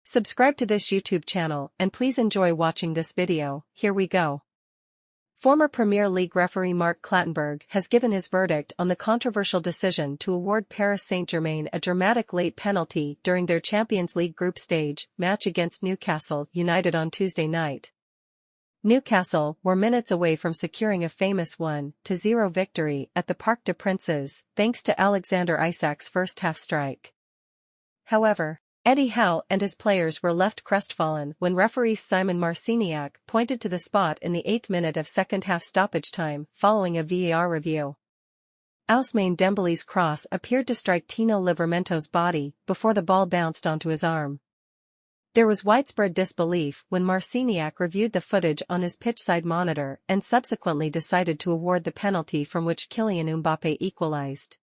Subscribe to this YouTube channel and please enjoy watching this video. Here we go. Former Premier League referee Mark Clattenburg has given his verdict on the controversial decision to award Paris Saint-Germain a dramatic late penalty during their Champions League group stage match against Newcastle United on Tuesday night. Newcastle were minutes away from securing a famous 1-0 victory at the Parc des Princes, thanks to Alexander Isak's first-half strike. However, Eddie Howe and his players were left crestfallen when referee Simon Marciniak pointed to the spot in the 8th minute of second-half stoppage time following a VAR review. Ousmane Dembele's cross appeared to strike Tino Livramento's body before the ball bounced onto his arm. There was widespread disbelief when Marciniak reviewed the footage on his pitchside monitor and subsequently decided to award the penalty from which Kylian Mbappé equalized.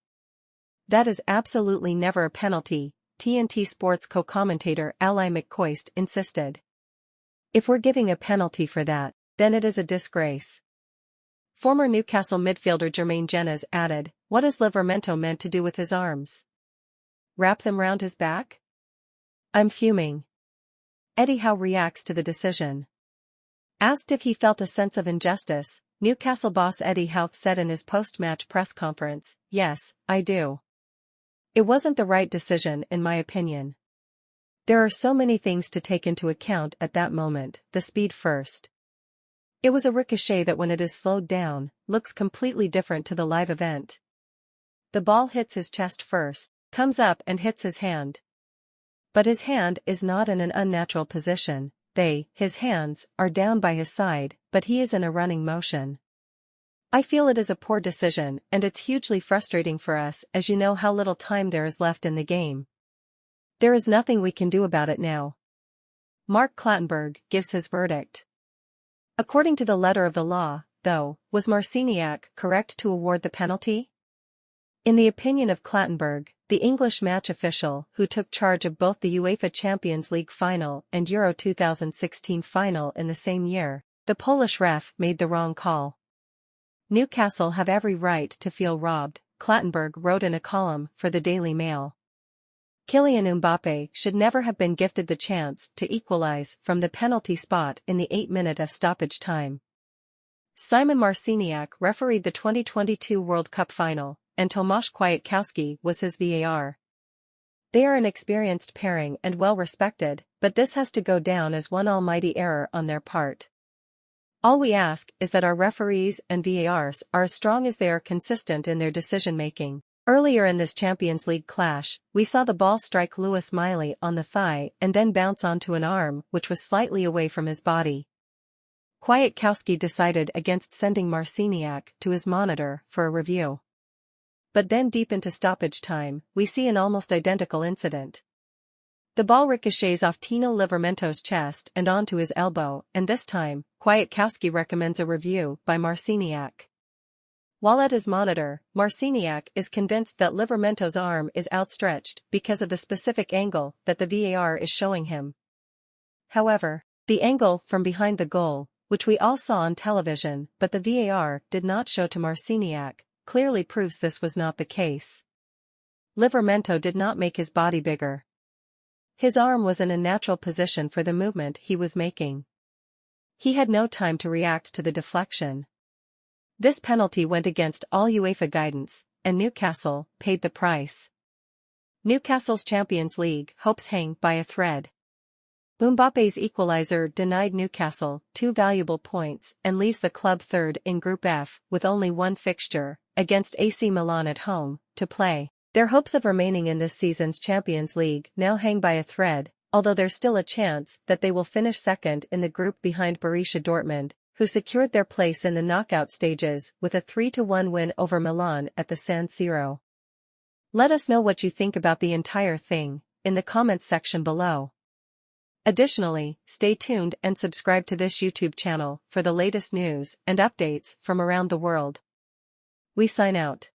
"That is absolutely never a penalty," TNT Sports co-commentator Ally McCoist insisted. "If we're giving a penalty for that, then it is a disgrace." Former Newcastle midfielder Jermaine Jenas added, "What has Livramento meant to do with his arms? Wrap them round his back? I'm fuming." Eddie Howe reacts to the decision. Asked if he felt a sense of injustice, Newcastle boss Eddie Howe said in his post-match press conference, "Yes, I do. It wasn't the right decision in my opinion. There are so many things to take into account at that moment, the speed first. It was a ricochet that when it is slowed down, looks completely different to the live event. The ball hits his chest first, comes up and hits his hand. But his hand is not in an unnatural position, his hands, are down by his side, but he is in a running motion. I feel it is a poor decision and it's hugely frustrating for us as you know how little time there is left in the game. There is nothing we can do about it now." Mark Clattenburg gives his verdict. According to the letter of the law, though, was Marciniak correct to award the penalty? In the opinion of Clattenburg, the English match official who took charge of both the UEFA Champions League final and Euro 2016 final in the same year, the Polish ref made the wrong call. "Newcastle have every right to feel robbed," Clattenburg wrote in a column for the Daily Mail. Kylian Mbappé should never have been gifted the chance to equalize from the penalty spot in the 8th minute of stoppage time. Simon Marciniak refereed the 2022 World Cup final, and Tomasz Kwiatkowski was his VAR. They are an experienced pairing and well-respected, but this has to go down as one almighty error on their part. All we ask is that our referees and VARs are as strong as they are consistent in their decision-making. Earlier in this Champions League clash, we saw the ball strike Lewis Miley on the thigh and then bounce onto an arm which was slightly away from his body. Kwiatkowski decided against sending Marciniak to his monitor for a review. But then deep into stoppage time, we see an almost identical incident. The ball ricochets off Tino Livramento's chest and onto his elbow, and this time, Kwiatkowski recommends a review by Marciniak. While at his monitor, Marciniak is convinced that Livramento's arm is outstretched because of the specific angle that the VAR is showing him. However, the angle from behind the goal, which we all saw on television but the VAR did not show to Marciniak, clearly proves this was not the case. Livramento did not make his body bigger. His arm was in a natural position for the movement he was making. He had no time to react to the deflection. This penalty went against all UEFA guidance, and Newcastle paid the price. Newcastle's Champions League hopes hang by a thread. Mbappé's equalizer denied Newcastle 2 valuable points and leaves the club third in Group F with only one fixture, against AC Milan at home, to play. Their hopes of remaining in this season's Champions League now hang by a thread, although there's still a chance that they will finish second in the group behind Borussia Dortmund, who secured their place in the knockout stages with a 3-1 win over Milan at the San Siro. Let us know what you think about the entire thing in the comments section below. Additionally, stay tuned and subscribe to this YouTube channel for the latest news and updates from around the world. We sign out.